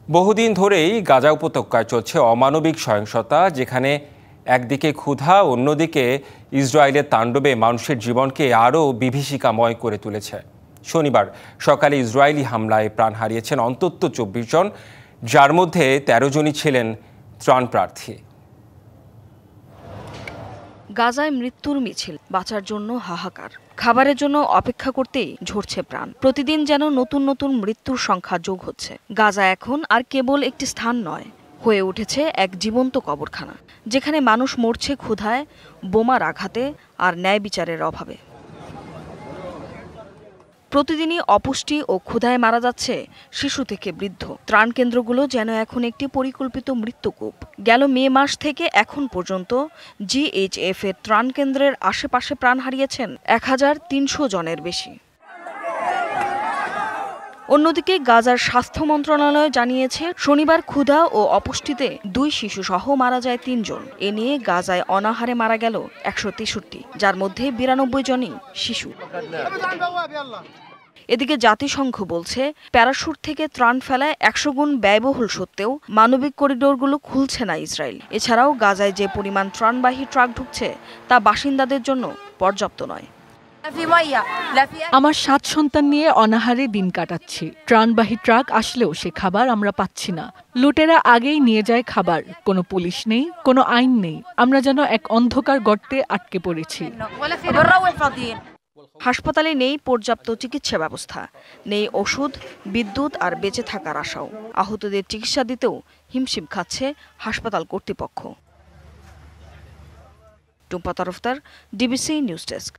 বহুদিন ধরেই গাজা উপত্যকায় চলছে অমানবিক সহিংসতা, যেখানে একদিকে ক্ষুধা, অন্যদিকে ইসরায়েলের তাণ্ডবে মানুষের জীবনকে আরও বিভীষিকাময় করে তুলেছে। শনিবার সকালে ইসরায়েলি হামলায় প্রাণ হারিয়েছেন অন্তত 24 জন, যার মধ্যে 13 জনই ছিলেন ত্রাণপ্রার্থী। গাজায় মৃত্যুর মিছিল, বাঁচার জন্য হাহাকার, খাবারের জন্য অপেক্ষা করতেই ঝরছে প্রাণ। প্রতিদিন যেন নতুন নতুন মৃত্যুর সংখ্যা যোগ হচ্ছে। গাজা এখন আর কেবল একটি স্থান নয়, হয়ে উঠেছে এক জীবন্ত কবরখানা, যেখানে মানুষ মরছে ক্ষুধায়, বোমার আঘাতে আর ন্যায় বিচারের অভাবে। প্রতিদিনই অপুষ্টি ও ক্ষুধায় মারা যাচ্ছে শিশু থেকে বৃদ্ধ। ত্রাণ কেন্দ্রগুলো যেন এখন একটি পরিকল্পিত মৃত্যুকূপ। গেল মে মাস থেকে এখন পর্যন্ত জিএইচএফ এর ত্রাণ কেন্দ্রের আশেপাশে প্রাণ হারিয়েছেন 1300 জনের বেশি। অন্যদিকে গাজার স্বাস্থ্য মন্ত্রণালয় জানিয়েছে, শনিবার ক্ষুধা ও অপুষ্টিতে 2 শিশু সহ মারা যায় 3 জন। এ নিয়ে গাজায় অনাহারে মারা গেল 163, যার মধ্যে 92 জনই শিশু। এদিকে জাতিসংঘ বলছে, প্যারাশুট থেকে ত্রাণ ফেলায় 100 গুণ ব্যয়বহুল সত্ত্বেও মানবিক করিডোরগুলো খুলছে না ইসরায়েল। এছাড়াও গাজায় যে পরিমাণ ত্রাণবাহী ট্রাক ঢুকছে তা বাসিন্দাদের জন্য পর্যাপ্ত নয়। আমার 7 সন্তান নিয়ে অনাহারে দিন কাটাচ্ছি। ত্রাণবাহী ট্রাক আসলেও সে খাবার আমরা পাচ্ছি না। লুটেরা আগেই নিয়ে যায় খাবার। কোনো পুলিশ নেই, কোনো আইন নেই। আমরা যেন এক অন্ধকার গর্তে আটকে পড়েছি। হাসপাতালে নেই পর্যাপ্ত চিকিৎসা ব্যবস্থা, নেই ওষুধ, বিদ্যুৎ আর বেঁচে থাকার আশাও। আহতদের চিকিৎসা দিতেও হিমশিম খাচ্ছে হাসপাতাল কর্তৃপক্ষ। Tumpa Tarafdar, DBC news desk.